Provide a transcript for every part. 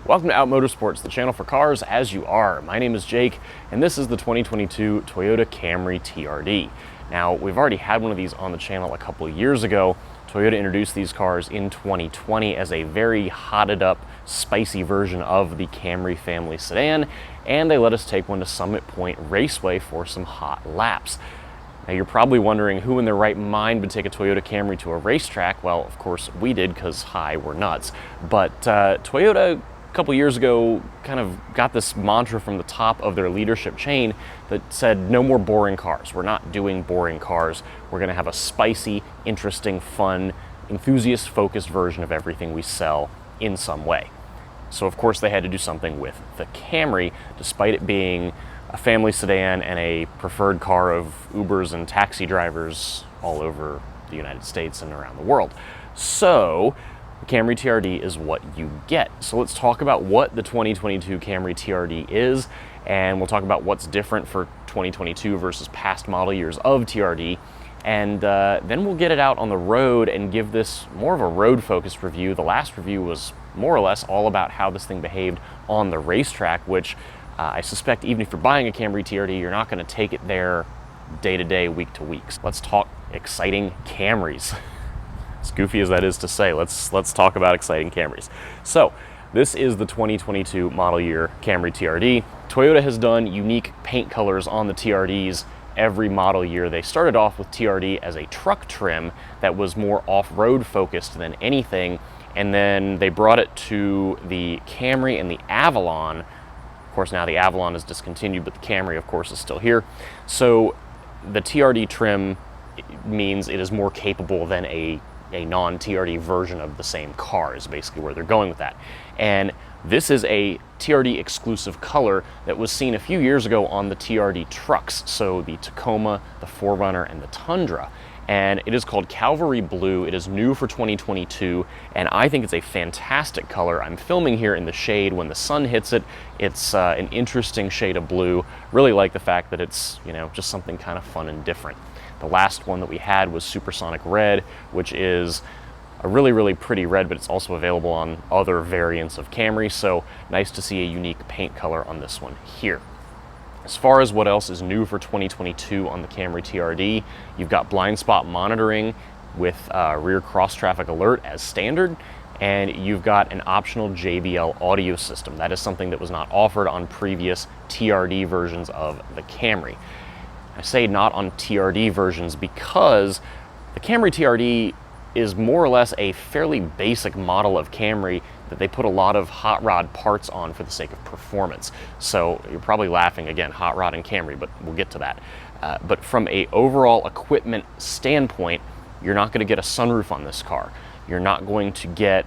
Welcome to Out Motorsports, the channel for cars as you are. My name is Jake, and this is the 2022 Toyota Camry TRD. Now, we've already had one of these on the channel a couple of years ago. Toyota introduced these cars in 2020 as a very hotted up, spicy version of the Camry family sedan, and they let us take one to Summit Point Raceway for some hot laps. Now, you're probably wondering who in their right mind would take a Toyota Camry to a racetrack. Well, of course we did, because we're nuts. But Toyota, a couple years ago, kind of got this mantra from the top of their leadership chain that said, no more boring cars. We're not doing boring cars. We're gonna have a spicy, interesting, fun, enthusiast-focused version of everything we sell in some way. So of course they had to do something with the Camry, despite it being a family sedan and a preferred car of Ubers and taxi drivers all over the United States and around the world. So the Camry TRD is what you get. So let's talk about what the 2022 Camry TRD is, and we'll talk about what's different for 2022 versus past model years of TRD, and then we'll get it out on the road and give this more of a road-focused review. The last review was more or less all about how this thing behaved on the racetrack, which I suspect even if you're buying a Camry TRD, you're not going to take it there day to day, week to week. So let's talk exciting Camrys. As goofy as that is to say, let's talk about exciting Camrys. So this is the 2022 model year Camry TRD. Toyota has done unique paint colors on the TRDs every model year. They started off with TRD as a truck trim that was more off-road focused than anything, and then they brought it to the Camry and the Avalon. Of course, now the Avalon is discontinued, but the Camry, of course, is still here. So the TRD trim means it is more capable than a non-TRD version of the same car, is basically where they're going with that. And this is a TRD exclusive color that was seen a few years ago on the TRD trucks, so the Tacoma, the 4Runner, and the Tundra. And it is called Calvary Blue. It is new for 2022, and I think it's a fantastic color. I'm filming here in the shade. When the sun hits it, it's an interesting shade of blue. Really like the fact that it's, you know, just something kind of fun and different. The last one that we had was Supersonic Red, which is a really, really pretty red, but it's also available on other variants of Camry, so nice to see a unique paint color on this one here. As far as what else is new for 2022 on the Camry TRD, you've got blind spot monitoring with rear cross traffic alert as standard, and you've got an optional JBL audio system. That is something that was not offered on previous TRD versions of the Camry. I say not on TRD versions because the Camry TRD is more or less a fairly basic model of Camry that they put a lot of hot rod parts on for the sake of performance. So you're probably laughing again, hot rod and Camry, but we'll get to that. But from a overall equipment standpoint, you're not going to get a sunroof on this car. You're not going to get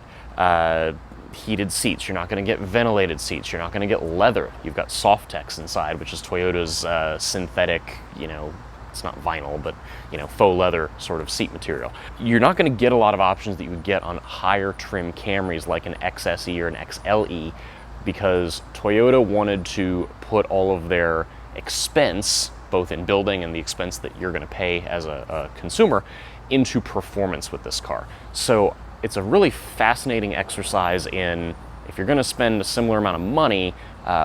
heated seats. You're not going to get ventilated seats. You're not going to get leather. You've got Softex inside, which is Toyota's synthetic, you know, it's not vinyl, but, you know, faux leather sort of seat material. You're not going to get a lot of options that you would get on higher trim Camrys like an XSE or an XLE, because Toyota wanted to put all of their expense, both in building and the expense that you're going to pay as a consumer, into performance with this car. So it's a really fascinating exercise in, if you're going to spend a similar amount of money,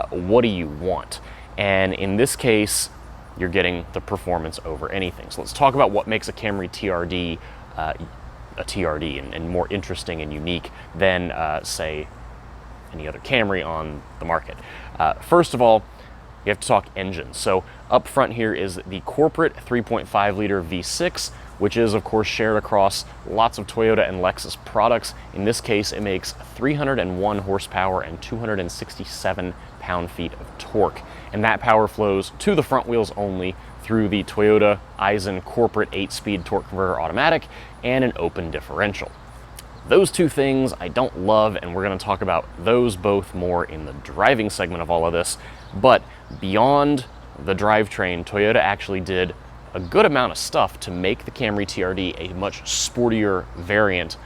what do you want? And in this case, you're getting the performance over anything. So let's talk about what makes a Camry TRD a TRD and more interesting and unique than, say, any other Camry on the market. First of all, you have to talk engine. So up front here is the corporate 3.5 liter V6, which is of course shared across lots of Toyota and Lexus products. In this case, it makes 301 horsepower and 267 pound-feet of torque. And that power flows to the front wheels only through the Toyota Aisin corporate 8-speed torque converter automatic and an open differential. Those two things I don't love, and we're going to talk about those both more in the driving segment of all of this. But beyond the drivetrain, Toyota actually did a good amount of stuff to make the Camry TRD a much sportier variant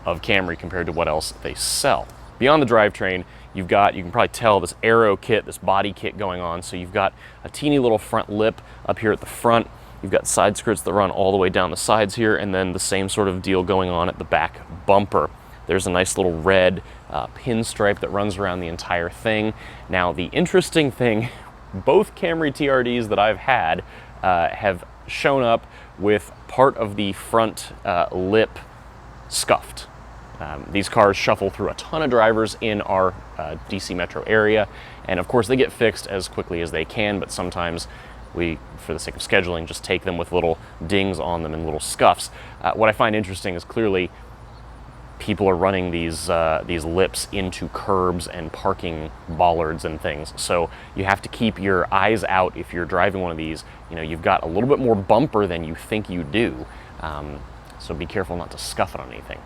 of Camry compared to what else they sell. Beyond the drivetrain, you've got, you can probably tell, this aero kit, this body kit going on. So you've got a teeny little front lip up here at the front. You've got side skirts that run all the way down the sides here, and then the same sort of deal going on at the back bumper. There's a nice little red pinstripe that runs around the entire thing. Now, the interesting thing, both Camry TRDs that I've had have shown up with part of the front lip scuffed. These cars shuffle through a ton of drivers in our DC metro area, and of course they get fixed as quickly as they can, but sometimes we, for the sake of scheduling, just take them with little dings on them and little scuffs. What I find interesting is clearly people are running these lips into curbs and parking bollards and things, so you have to keep your eyes out if you're driving one of these. You know, you've got a little bit more bumper than you think you do, so be careful not to scuff it on anything.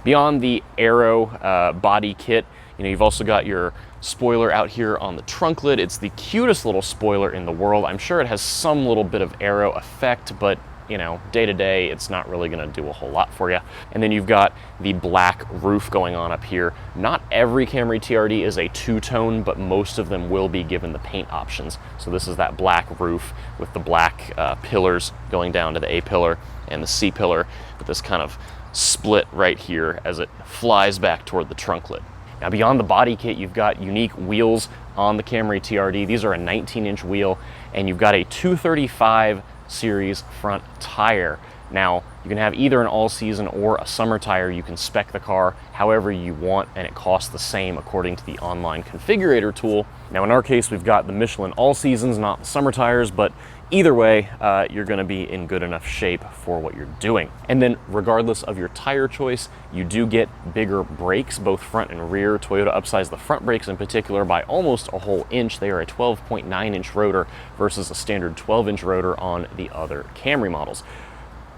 Beyond the aero body kit, you know, you've also got your spoiler out here on the trunk lid. It's the cutest little spoiler in the world. I'm sure it has some little bit of aero effect, but you know, day to day, it's not really gonna do a whole lot for you. And then you've got the black roof going on up here. Not every Camry TRD is a two-tone, but most of them will be given the paint options. So this is that black roof with the black pillars going down to the A pillar and the C pillar, with this kind of split right here as it flies back toward the trunk lid. Now, beyond the body kit, you've got unique wheels on the Camry TRD. These are a 19-inch wheel, and you've got a 235 series front tire. Now, you can have either an all-season or a summer tire. You can spec the car however you want, and it costs the same according to the online configurator tool. Now, in our case, we've got the Michelin all-seasons, not the summer tires, but either way, you're gonna be in good enough shape for what you're doing. And then, regardless of your tire choice, you do get bigger brakes, both front and rear. Toyota upsized the front brakes in particular by almost a whole inch. They are a 12.9-inch rotor versus a standard 12-inch rotor on the other Camry models.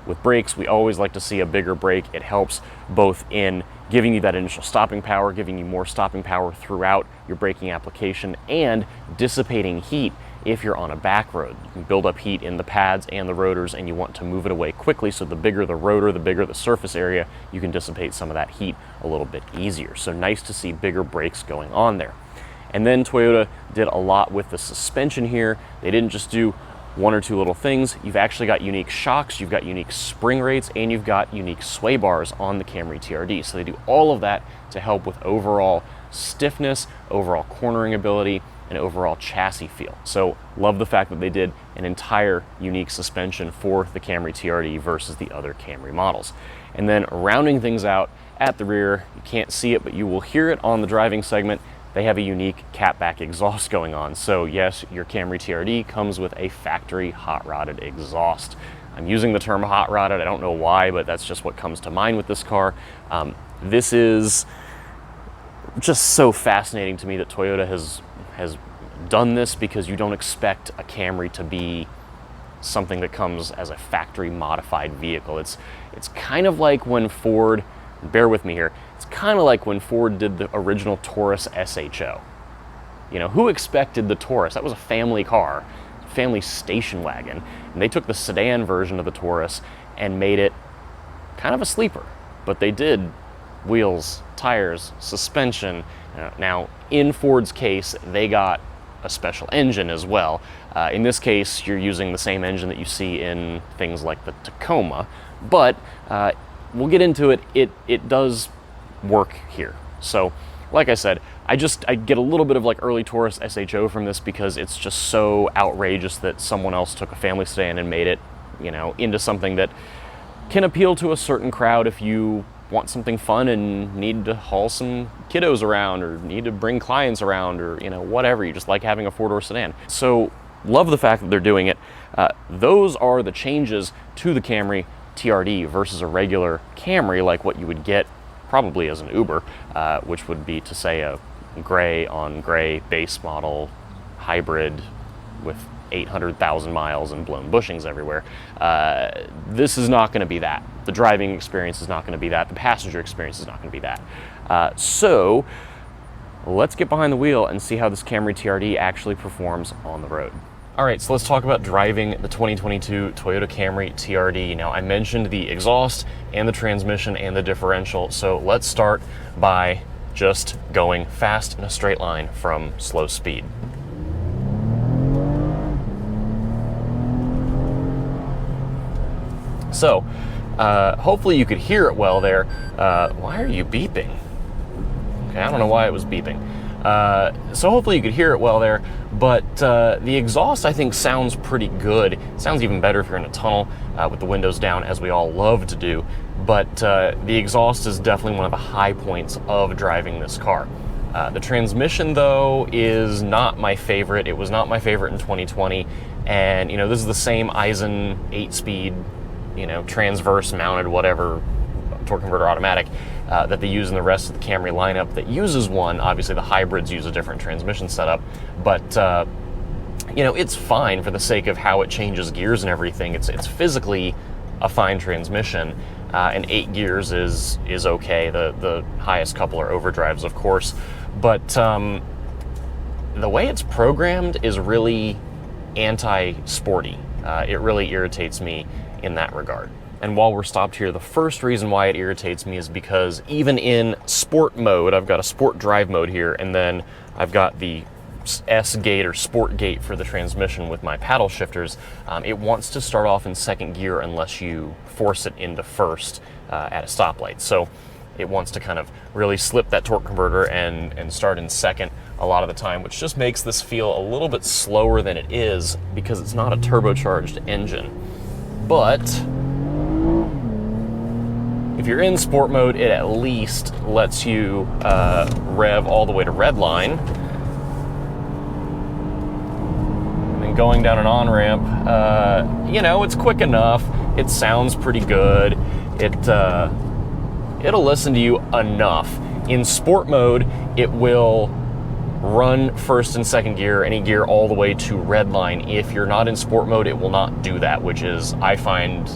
With brakes, we always like to see a bigger brake. It helps both in giving you that initial stopping power, giving you more stopping power throughout your braking application, and dissipating heat if you're on a back road. You can build up heat in the pads and the rotors, and you want to move it away quickly, so the bigger the rotor, the bigger the surface area, you can dissipate some of that heat a little bit easier. So nice to see bigger brakes going on there. And then Toyota did a lot with the suspension here. They didn't just do one or two little things. You've actually got unique shocks, you've got unique spring rates, and you've got unique sway bars on the Camry TRD. So they do all of that to help with overall stiffness, overall cornering ability, and overall chassis feel. So love the fact that they did an entire unique suspension for the Camry TRD versus the other Camry models. And then rounding things out at the rear, you can't see it, but you will hear it on the driving segment. They have a unique catback exhaust going on. So yes, your Camry TRD comes with a factory hot rodded exhaust. I'm using the term hot rodded, I don't know why, but that's just what comes to mind with this car. This is just so fascinating to me that Toyota has done this, because you don't expect a Camry to be something that comes as a factory modified vehicle. It's kind of like when Ford, bear with me here, it's kind of like when Ford did the original Taurus SHO. You know, who expected the Taurus? That was a family car, family station wagon, and they took the sedan version of the Taurus and made it kind of a sleeper. But they did wheels, tires, suspension. Now, in Ford's case, they got a special engine as well. In this case, you're using the same engine that you see in things like the Tacoma, but we'll get into it. It does work here. So, like I said, I get a little bit of like early Taurus SHO from this, because it's just so outrageous that someone else took a family sedan and made it, you know, into something that can appeal to a certain crowd if you want something fun and need to haul some kiddos around, or need to bring clients around, or you know, whatever. You just like having a four-door sedan. So love the fact that they're doing it. Those are the changes to the Camry TRD versus a regular Camry, like what you would get probably as an Uber, which would be to say a gray on gray base model hybrid with 800,000 miles and blown bushings everywhere. This is not going to be that. The driving experience is not going to be that. The passenger experience is not going to be that. So let's get behind the wheel and see how this Camry TRD actually performs on the road. All right, so let's talk about driving the 2022 Toyota Camry TRD. Now, I mentioned the exhaust and the transmission and the differential, so let's start by just going fast in a straight line from slow speed. So, hopefully you could hear it well there. Why are you beeping? Okay, I don't know why it was beeping. So hopefully you could hear it well there, but the exhaust I think sounds pretty good. It sounds even better if you're in a tunnel with the windows down, as we all love to do, but the exhaust is definitely one of the high points of driving this car. The transmission, though, is not my favorite. It was not my favorite in 2020, and you know, this is the same Eisen 8-speed, you know, transverse mounted whatever torque converter automatic that they use in the rest of the Camry lineup that uses one. Obviously the hybrids use a different transmission setup, but you know, it's fine for the sake of how it changes gears and everything. It's physically a fine transmission, and 8 gears is okay. The highest couple are overdrives, of course, but the way it's programmed is really anti-sporty. It really irritates me in that regard. And while we're stopped here, the first reason why it irritates me is because even in sport mode, I've got a sport drive mode here, and then I've got the S gate or sport gate for the transmission with my paddle shifters. It wants to start off in second gear unless you force it into first at a stoplight. So it wants to kind of really slip that torque converter and start in second a lot of the time, which just makes this feel a little bit slower than it is because it's not a turbocharged engine. But if you're in sport mode, it at least lets you rev all the way to red line. And then going down an on-ramp, you know, it's quick enough. It sounds pretty good. It'll listen to you enough. In sport mode, it will run first and second gear, any gear all the way to red line. If you're not in sport mode, it will not do that, which is, I find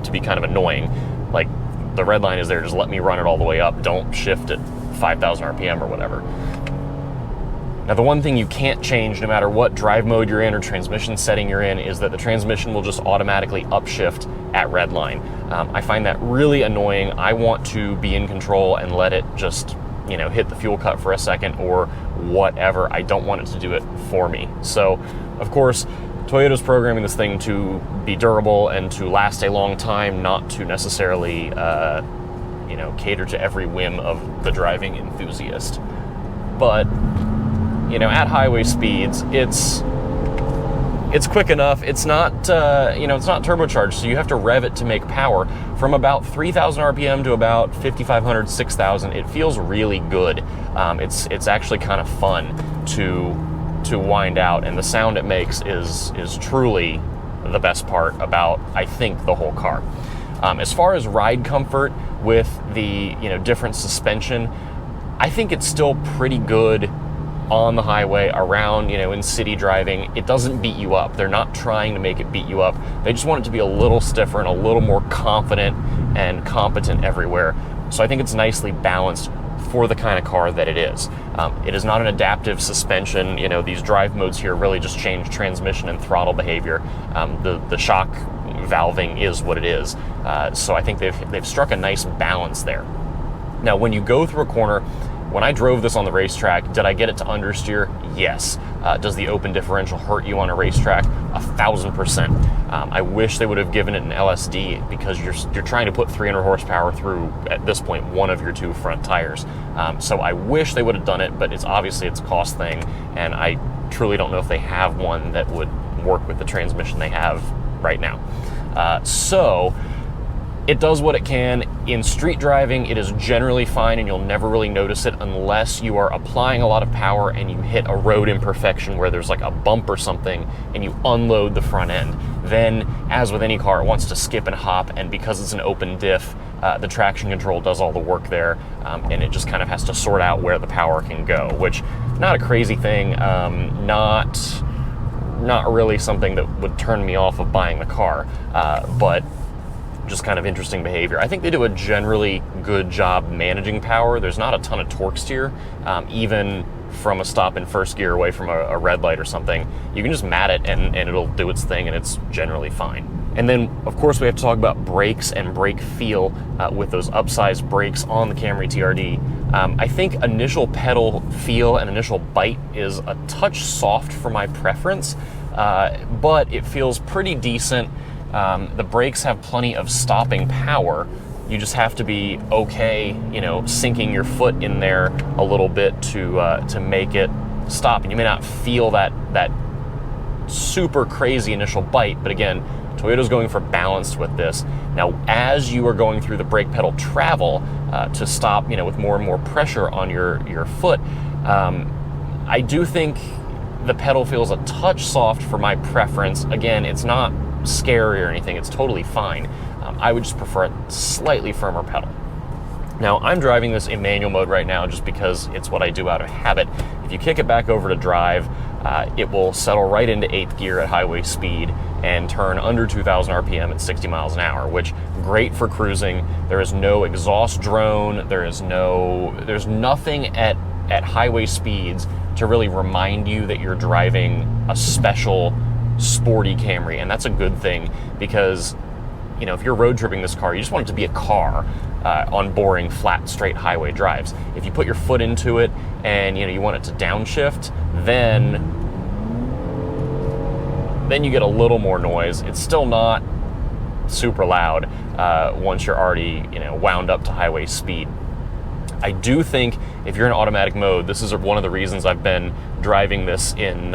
to be kind of annoying. Like, the red line is there, just let me run it all the way up. Don't shift at 5,000 RPM or whatever. Now, the one thing you can't change, no matter what drive mode you're in or transmission setting you're in, is that the transmission will just automatically upshift at red line. I find that really annoying. I want to be in control and let it just, you know, hit the fuel cut for a second or whatever. I don't want it to do it for me. So, of course, Toyota's programming this thing to be durable and to last a long time, not to necessarily, you know, cater to every whim of the driving enthusiast. But, you know, at highway speeds, it's quick enough. It's not, you know, it's not turbocharged, so you have to rev it to make power. From about 3,000 RPM to about 5,500, 6,000, it feels really good. It's actually kind of fun to wind out, and the sound it makes is truly the best part about, I think, the whole car. As far as ride comfort with the, you know, different suspension, I think it's still pretty good on the highway, around, you know, in city driving. It doesn't beat you up. They're not trying to make it beat you up. They just want it to be a little stiffer and a little more confident and competent everywhere. So I think it's nicely balanced for the kind of car that it is. It is not an adaptive suspension. You know, these drive modes here really just change transmission and throttle behavior. The shock valving is what it is. So I think they've struck a nice balance there. Now, when you go through a corner, when I drove this on the racetrack, did I get it to understeer? Yes. Does the open differential hurt you on a racetrack? 1,000%. I wish they would have given it an LSD, because you're trying to put 300 horsepower through, at this point, one of your two front tires. So I wish they would have done it, but it's obviously a cost thing, and I truly don't know if they have one that would work with the transmission they have right now. So it does what it can. In street driving, it is generally fine, and you'll never really notice it unless you are applying a lot of power and you hit a road imperfection where there's like a bump or something and you unload the front end. Then, as with any car, it wants to skip and hop, and because it's an open diff, the traction control does all the work there, and it just kind of has to sort out where the power can go, which, not a crazy thing, not really something that would turn me off of buying the car, but just kind of interesting behavior. I think they do a generally good job managing power. There's not a ton of torque steer, even from a stop in first gear away from a red light or something. You can just mat it and it'll do its thing, and it's generally fine. And then, of course, we have to talk about brakes and brake feel with those upsized brakes on the Camry TRD. I think initial pedal feel and initial bite is a touch soft for my preference, but it feels pretty decent. The brakes have plenty of stopping power, You just have to be okay, you know, sinking your foot in there a little bit to make it stop. And you may not feel that super crazy initial bite, but again, Toyota's going for balanced with this. Now, as you are going through the brake pedal travel to stop, you know, with more and more pressure on your foot, I do think the pedal feels a touch soft for my preference. Again, it's not scary or anything, it's totally fine. I would just prefer a slightly firmer pedal. Now, I'm driving this in manual mode right now just because it's what I do out of habit. If you kick it back over to drive, it will settle right into 8th gear at highway speed and turn under 2,000 RPM at 60 miles an hour, which great for cruising. There is no exhaust drone. There's nothing at highway speeds to really remind you that you're driving a special sporty Camry, and that's a good thing because, you know, if you're road tripping this car, you just want it to be a car on boring, flat, straight highway drives. If you put your foot into it and, you know, you want it to downshift, then you get a little more noise. It's still not super loud once you're already, you know, wound up to highway speed. I do think if you're in automatic mode, this is one of the reasons I've been driving this in,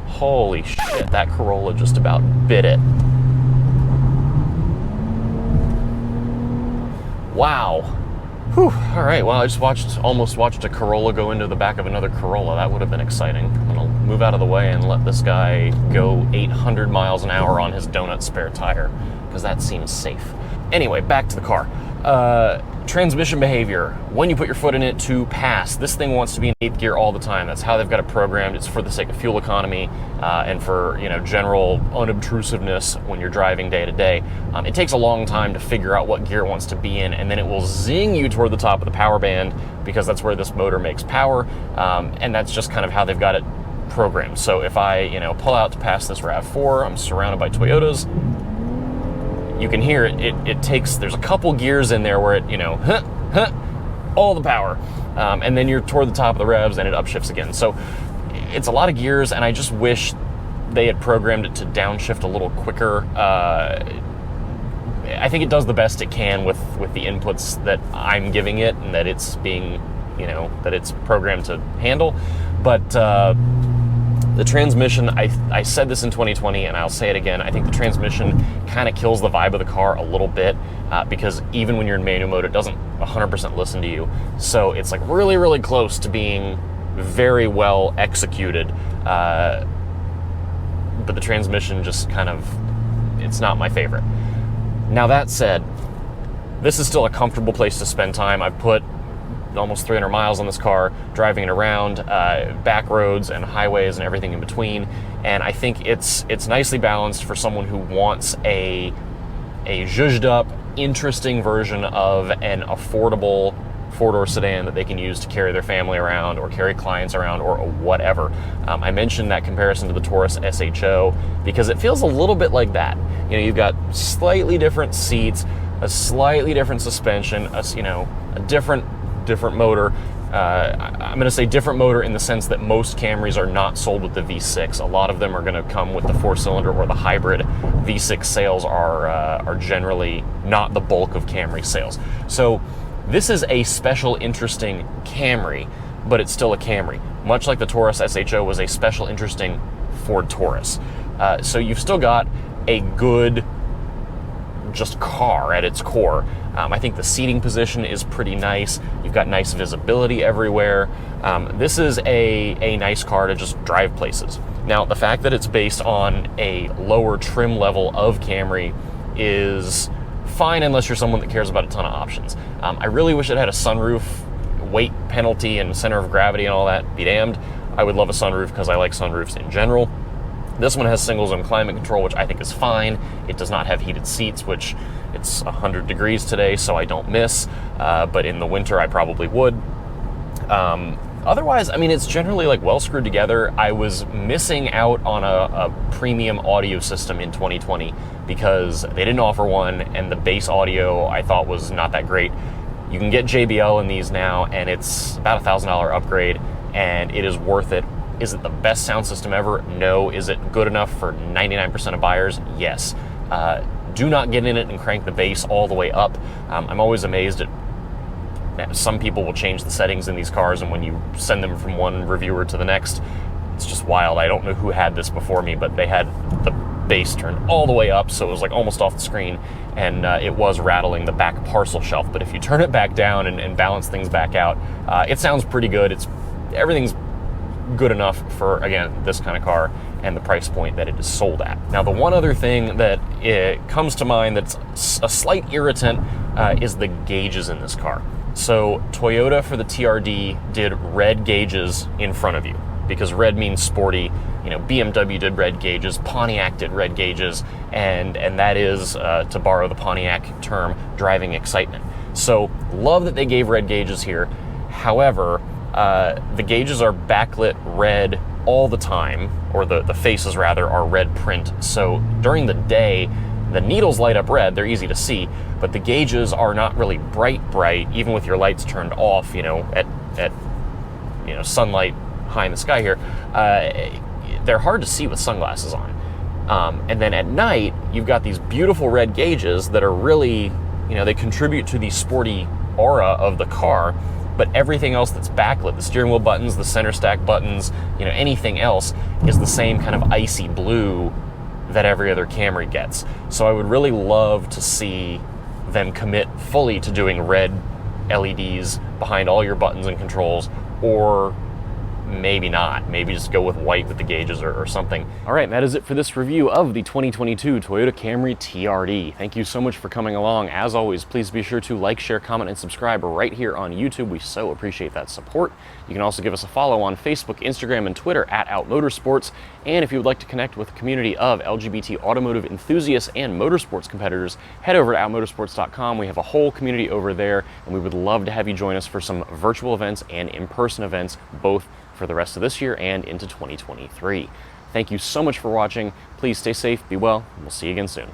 holy shit, that Corolla just about bit it. Wow. Whew. All right, well, I just almost watched a Corolla go into the back of another Corolla. That would have been exciting. I'm gonna move out of the way and let this guy go 800 miles an hour on his donut spare tire, because that seems safe. Anyway, back to the car. Transmission behavior. When you put your foot in it to pass, this thing wants to be in 8th gear all the time. That's how they've got it programmed. It's for the sake of fuel economy and for, you know, general unobtrusiveness when you're driving day to day. It takes a long time to figure out what gear it wants to be in, and then it will zing you toward the top of the power band because that's where this motor makes power, and that's just kind of how they've got it programmed. So if I, you know, pull out to pass this RAV4, I'm surrounded by Toyotas. You can hear it takes, there's a couple gears in there where it, you know, all the power. And then you're toward the top of the revs and it upshifts again. So it's a lot of gears, and I just wish they had programmed it to downshift a little quicker. I think it does the best it can with the inputs that I'm giving it and that it's being, you know, that it's programmed to handle. But the transmission, I said this in 2020 and I'll say it again, I think the transmission kind of kills the vibe of the car a little bit because even when you're in manual mode, it doesn't 100% listen to you. So it's like really, really close to being very well executed. But the transmission just kind of, it's not my favorite. Now that said, this is still a comfortable place to spend time. I've put almost 300 miles on this car, driving it around back roads and highways and everything in between, and I think it's nicely balanced for someone who wants a zhuzhed up, interesting version of an affordable four-door sedan that they can use to carry their family around or carry clients around or whatever. I mentioned that comparison to the Taurus SHO because it feels a little bit like that. You know, you've got slightly different seats, a slightly different suspension, a different motor. I'm going to say different motor in the sense that most Camrys are not sold with the V6. A lot of them are going to come with the 4-cylinder or the hybrid. V6 sales are generally not the bulk of Camry sales. So this is a special, interesting Camry, but it's still a Camry. Much like the Taurus SHO was a special, interesting Ford Taurus. So you've still got a good just car at its core. I think the seating position is pretty nice. You've got nice visibility everywhere. This is a nice car to just drive places. Now, the fact that it's based on a lower trim level of Camry is fine unless you're someone that cares about a ton of options. I really wish it had a sunroof, weight penalty and center of gravity and all that, be damned. I would love a sunroof because I like sunroofs in general. This one has single zone climate control, which I think is fine. It does not have heated seats, which it's 100 degrees today, so I don't miss. But in the winter, I probably would. Otherwise, I mean, it's generally like well screwed together. I was missing out on a premium audio system in 2020 because they didn't offer one, and the bass audio I thought was not that great. You can get JBL in these now, and it's about a $1,000 upgrade, and it is worth it. Is it the best sound system ever? No. Is it good enough for 99% of buyers? Yes. Do not get in it and crank the bass all the way up. I'm always amazed at some people will change the settings in these cars, and when you send them from one reviewer to the next, it's just wild. I don't know who had this before me, but they had the bass turned all the way up, so it was like almost off the screen, and it was rattling the back parcel shelf. But if you turn it back down and balance things back out, it sounds pretty good. Everything's good enough for, again, this kind of car and the price point that it is sold at. Now, the one other thing that comes to mind that's a slight irritant is the gauges in this car. So Toyota for the TRD did red gauges in front of you, because red means sporty. You know, BMW did red gauges, Pontiac did red gauges, and that is, to borrow the Pontiac term, driving excitement. So love that they gave red gauges here. However, the gauges are backlit red all the time, or the faces rather are red print. So during the day, the needles light up red, they're easy to see, but the gauges are not really bright, even with your lights turned off, you know, at you know, sunlight high in the sky here. They're hard to see with sunglasses on. And then at night, you've got these beautiful red gauges that are really, you know, they contribute to the sporty aura of the car, but everything else that's backlit, the steering wheel buttons, the center stack buttons, you know, anything else is the same kind of icy blue that every other Camry gets. So I would really love to see them commit fully to doing red LEDs behind all your buttons and controls, or maybe not. Maybe just go with white with the gauges or something. All right, that is it for this review of the 2022 Toyota Camry TRD. Thank you so much for coming along. As always, please be sure to like, share, comment, and subscribe right here on YouTube. We so appreciate that support. You can also give us a follow on Facebook, Instagram, and Twitter at Out Motorsports. And if you would like to connect with a community of LGBT automotive enthusiasts and motorsports competitors, head over to outmotorsports.com. We have a whole community over there, and we would love to have you join us for some virtual events and in-person events, both for the rest of this year and into 2023. Thank you so much for watching. Please stay safe, be well, and we'll see you again soon.